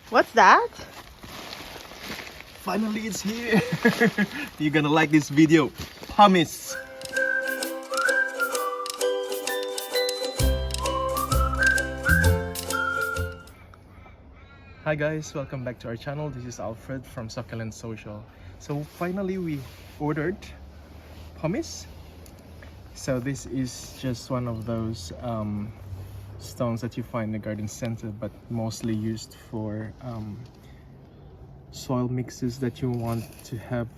What's that? Finally, it's here. You're gonna like this video. Pumice. Hi guys, welcome back to our channel. This is Alfred from Succulent Social. So finally we ordered pumice. So this is just one of those stones that you find in the garden center, but mostly used for soil mixes that you want to have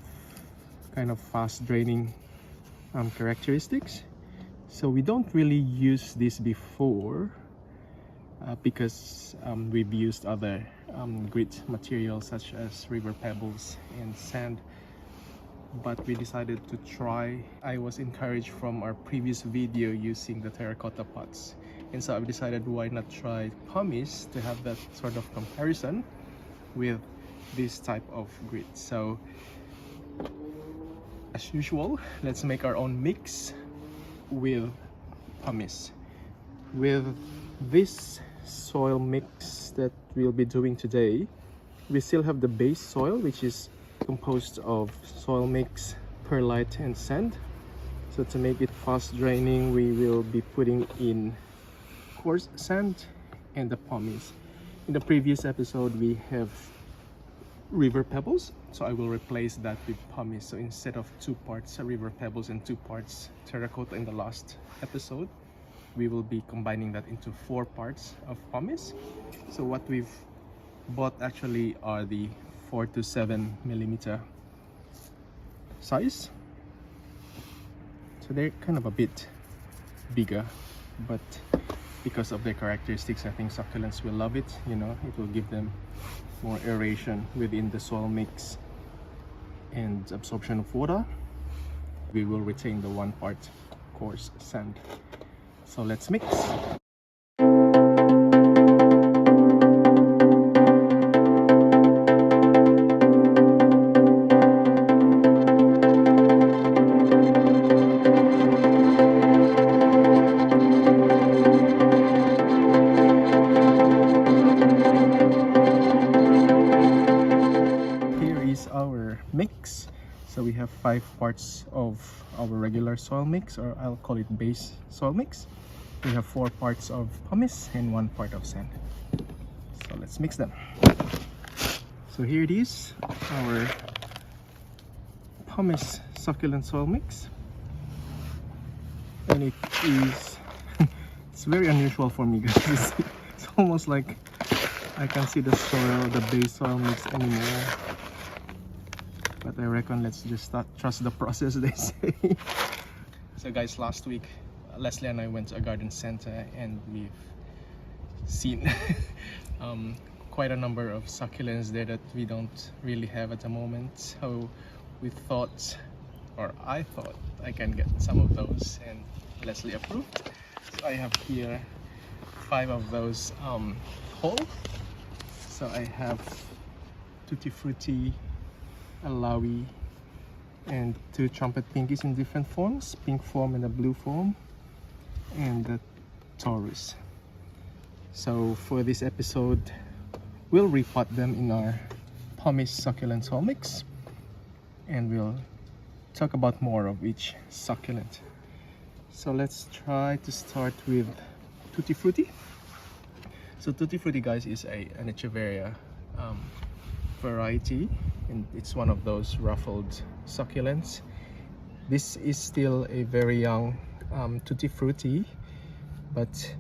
kind of fast draining characteristics. So we don't really use this before because we've used other grit materials such as river pebbles and sand, but we decided to try. I was encouraged from our previous video using the terracotta pots, and so I've decided why not try pumice to have that sort of comparison with this type of grit. So as usual, let's make our own mix with pumice. With this soil mix that we'll be doing today, we still have the base soil, which is composed of soil mix, perlite and sand. So to make it fast draining, we will be putting in coarse sand and the pumice. In the previous episode we have river pebbles, so I will replace that with pumice. So instead of 2 parts river pebbles and 2 parts terracotta in the last episode, we will be combining that into 4 parts of pumice. So what we've bought actually are the 4 to 7 millimeter size. So they're kind of a bit bigger, but because of their characteristics, I think succulents will love it. You know, it will give them more aeration within the soil mix and absorption of water. We will retain the 1 part coarse sand. So let's mix. Our mix. So we have 5 parts of our regular soil mix, or I'll call it base soil mix. We have 4 parts of pumice and 1 part of sand. So let's mix them. So here it is, our pumice succulent soil mix, and it is it's very unusual for me, guys. It's almost like I can't see the soil, the base soil mix anymore. But I reckon let's just trust the process, they say. So guys, last week Leslie and I went to a garden center and we've seen quite a number of succulents there that we don't really have at the moment. So we thought, or I thought, I can get some of those, and Leslie approved. So I have here 5 of those whole. So I have Tutti, frutti, a Laui, and 2 trumpet pinkies in different forms, pink form and a blue form, and the Taurus. So for this episode, we'll repot them in our pumice succulent soil mix, and we'll talk about more of each succulent. So let's try to start with Tutti frutti. So Tutti frutti, guys, is an Echeveria variety, and it's one of those ruffled succulents. This is still a very young Tutti frutti, but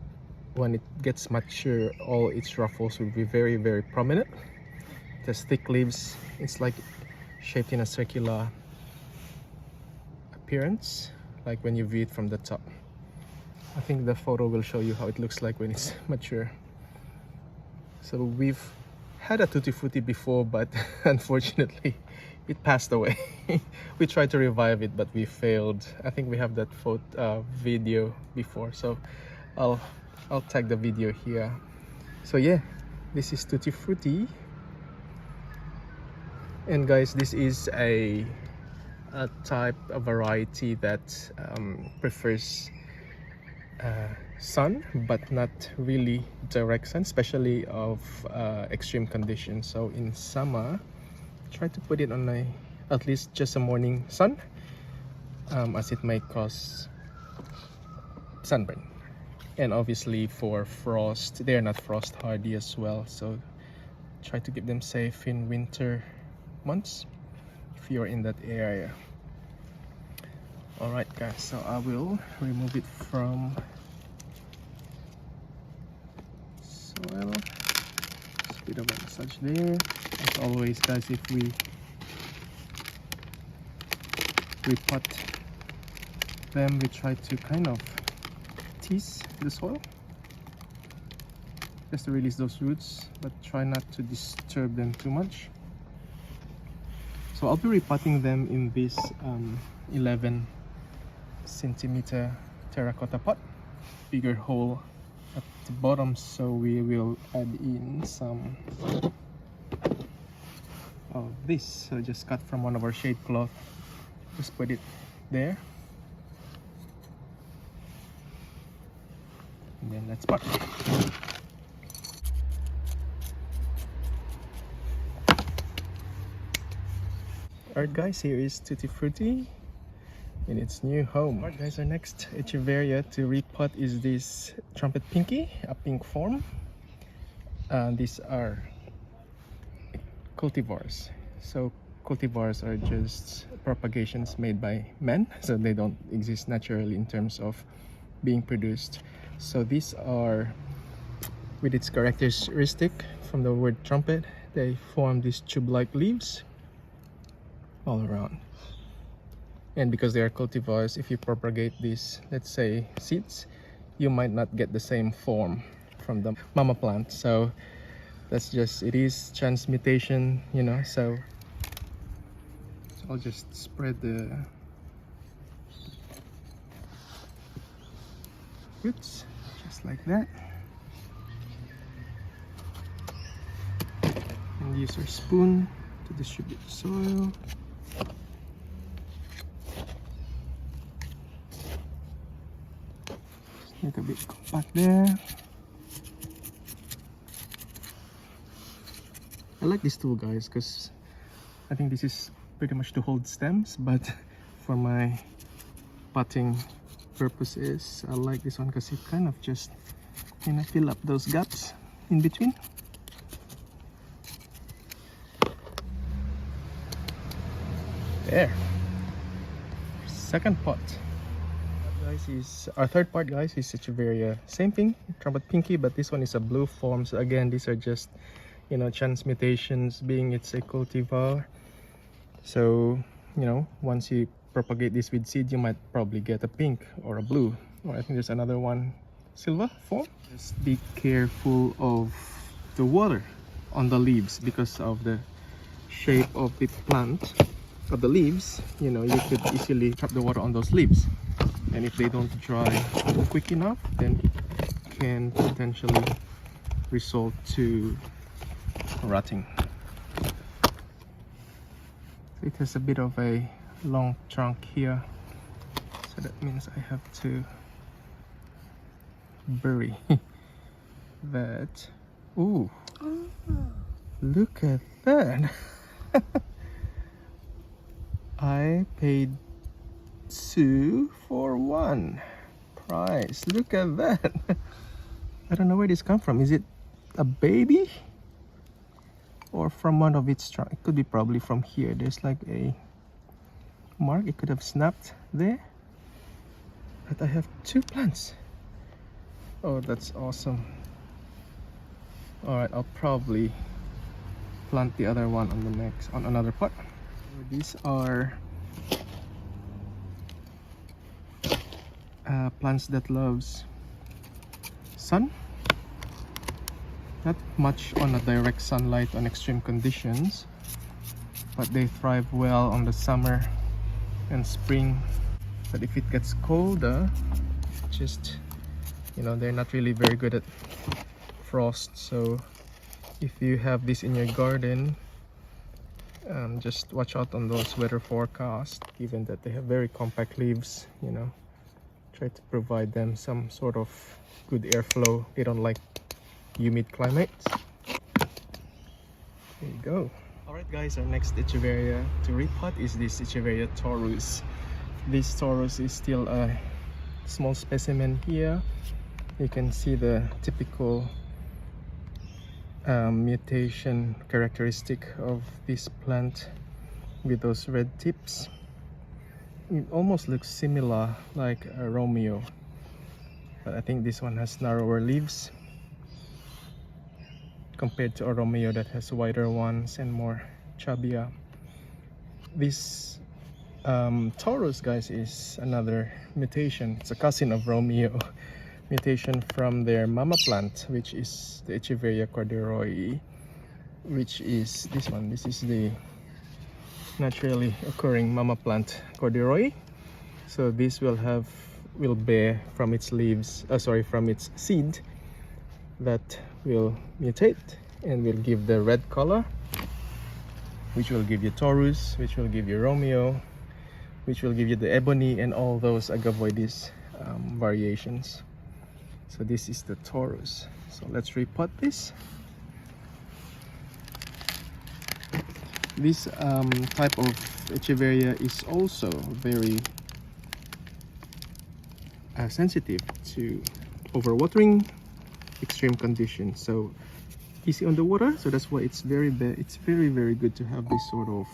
when it gets mature, all its ruffles will be very, very prominent. It has thick leaves. It's like shaped in a circular appearance, like when you view it from the top. I think the photo will show you how it looks like when it's mature. So we've had a Tutti frutti before, but unfortunately it passed away. We tried to revive it, but we failed. I think we have that video before, so I'll tag the video here. So yeah, this is Tutti frutti, and guys, this is a variety that prefers sun, but not really direct sun, especially of extreme conditions. So in summer, try to put it on at least just a morning sun, as it may cause sunburn. And obviously for frost, they are not frost hardy as well, so try to keep them safe in winter months if you're in that area. Alright guys, so I will remove it from soil. Just a bit of a massage there. As always guys, if we repot them, we try to kind of tease the soil just to release those roots, but try not to disturb them too much. So I'll be repotting them in this 11 centimeter terracotta pot, bigger hole at the bottom, so we will add in some of this. So just cut from one of our shade cloth, just put it there, and then let's pot. Alright guys, here is Tutti Frutti in its new home. Alright guys, our next Echeveria to repot is this Trumpet Pinky, a pink form. These are cultivars. So cultivars are just propagations made by men, so they don't exist naturally in terms of being produced. So these are, with its characteristic from the word trumpet, they form these tube-like leaves all around. And because they are cultivars, if you propagate these, let's say seeds, you might not get the same form from the mama plant. So that's just, it is transmutation, you know. So I'll just spread the roots just like that, and use our spoon to distribute the soil. Make a bit compact there. I like this tool guys, because I think this is pretty much to hold stems, but for my potting purposes I like this one because it kind of just, you know, fill up those gaps in between. There, second pot guys is our third part guys, is Echeveria. Same thing, Trumpet Pinky, but this one is a blue form. So again, these are just, you know, transmutations, being it's a cultivar. So, you know, once you propagate this with seed, you might probably get a pink or a blue, or I think there's another one, silver form. Just be careful of the water on the leaves because of the shape of the plant, of the leaves. You know, you could easily trap the water on those leaves, and if they don't dry quick enough, then it can potentially result to rotting. It has a bit of a long trunk here, so that means I have to bury that. Ooh, look at that. I paid 2 for 1 price. Look at that. I don't know where this come from. Is it a baby or from one of its trunk? It could be probably from here. There's like a mark. It could have snapped there, but I have 2 plants. Oh, that's awesome. All right, I'll probably plant the other one on the next, on another pot. These are plants that loves sun, not much on a direct sunlight on extreme conditions, but they thrive well on the summer and spring. But if it gets colder, just, you know, they're not really very good at frost. So if you have this in your garden, just watch out on those weather forecasts, given that they have very compact leaves. You know, Try to provide them some sort of good airflow. They don't like humid climates. There you go. Alright guys, our next Echeveria to repot is this Echeveria Taurus. This Taurus is still a small specimen here. You can see the typical mutation characteristic of this plant with those red tips. It almost looks similar like a Romeo, but I think this one has narrower leaves compared to a Romeo that has wider ones and more chubbier. This Taurus, guys, is another mutation. It's a cousin of Romeo. Mutation from their mama plant, which is the Echeveria corduroyi, which is this one. This is the naturally occurring mama plant corduroyi. So this will bear from its leaves, from its seed, that will mutate and will give the red color, which will give you Taurus, which will give you Romeo, which will give you the ebony and all those agavoides variations. So this is the Taurus. So let's repot this. This type of Echeveria is also very sensitive to overwatering, extreme conditions. So easy on the water. So that's why it's very good to have this sort of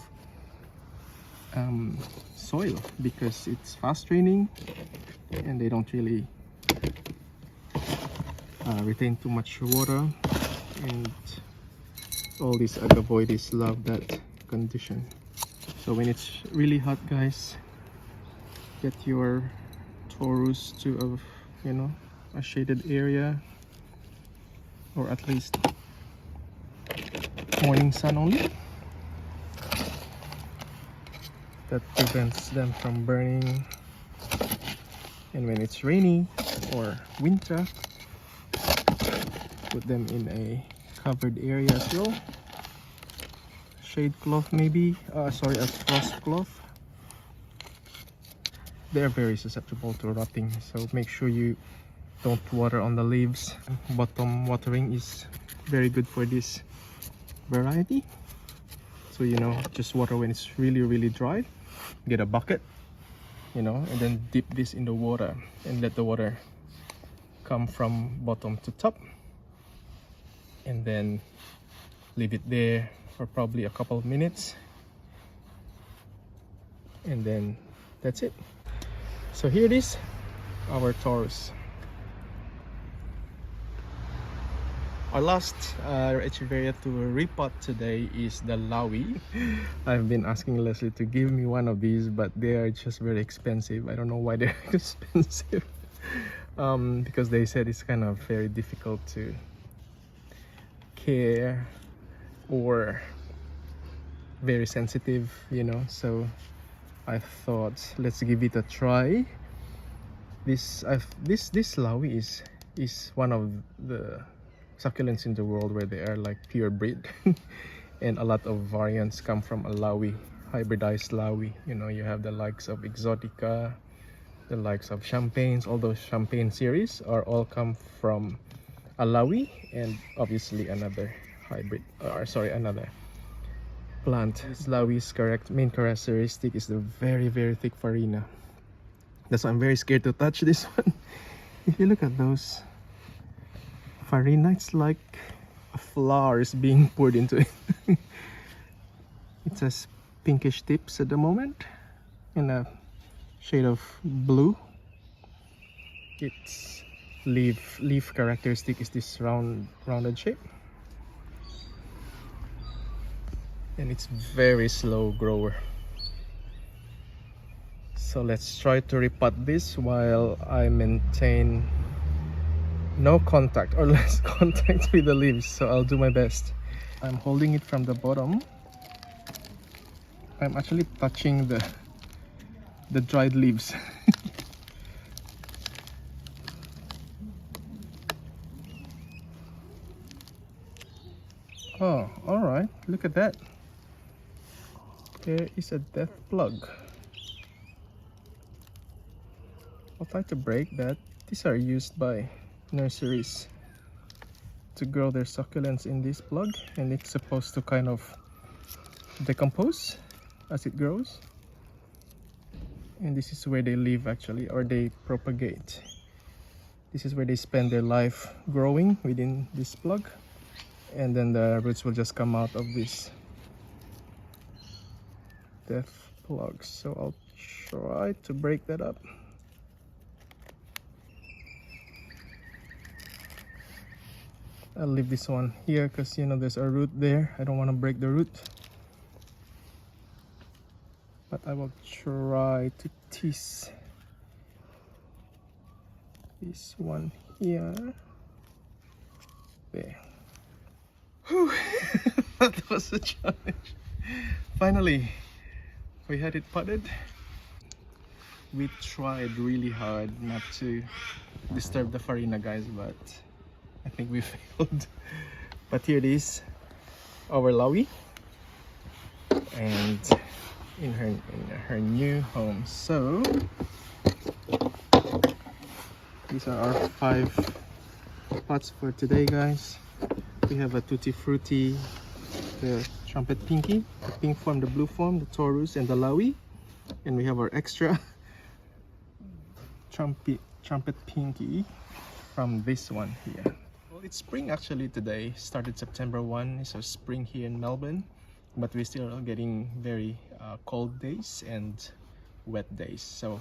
soil, because it's fast draining and they don't really retain too much water, and all these agavoides love that condition. So when it's really hot, guys, get your Taurus to a shaded area, or at least morning sun only. That prevents them from burning. And when it's rainy or winter, put them in a covered area as well. Shade cloth maybe, a frost cloth. They're very susceptible to rotting, so make sure you don't water on the leaves. Bottom watering is very good for this variety. So just water when it's really dry. Get a bucket, and then dip this in the water and let the water come from bottom to top, and then leave it there for probably a couple of minutes, and then that's it. So here it is, our Taurus. Our last Echeveria to repot today is the Laui. I've been asking Leslie to give me one of these, but they are just very expensive. I don't know why they're expensive. Because they said it's kind of very difficult to care or very sensitive, so I thought let's give it a try. This Laui is one of the succulents in the world where they are like pure breed and a lot of variants come from a Laui, hybridized Laui. You have the likes of Exotica, the likes of Champagnes. All those Champagne series are all come from a Laui, and obviously another hybrid, another plant. This Laui's main characteristic is the very thick farina. That's why I'm very scared to touch this one. If you look at those farina, it's like a flour is being poured into it. It has pinkish tips at the moment in a shade of blue. Its leaf characteristic is this rounded shape, and it's very slow grower. So let's try to repot this while I maintain no contact or less contact with the leaves. So I'll do my best. I'm holding it from the bottom. I'm actually touching the dried leaves. Oh, all right, look at that. There is a death plug. I'll try to break that. These are used by nurseries to grow their succulents in this plug, and it's supposed to kind of decompose as it grows. And this is where they live actually, or they propagate. This is where they spend their life growing within this plug, and then the roots will just come out of this death plug. So I'll try to break that up. I'll leave this one here because you know there's a root there. I don't want to break the root, but I will try to tease this one here. There. Whew. That was a challenge. Finally, we had it potted. We tried really hard not to disturb the farina, guys, but I think we failed. But here it is, our Laui, and in her new home. So these are our 5 pots for today, guys. We have a Tutti frutti, the Trumpet pinky, the pink form, the blue form, the Taurus, and the Laui. And we have our extra Trumpet pinky from this one here. Well, it's spring actually today. Started September 1, so spring here in Melbourne, but we're still getting very cold days and wet days. So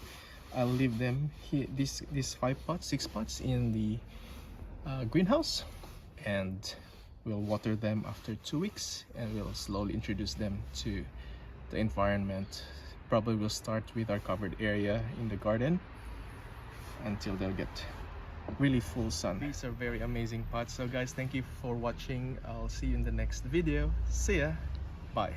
I'll leave them here, these 6 pots in the greenhouse, and we'll water them after 2 weeks, and we'll slowly introduce them to the environment. Probably we'll start with our covered area in the garden until they'll get really full sun. These are very amazing pots. So guys, thank you for watching. I'll see you in the next video. See ya. Bye.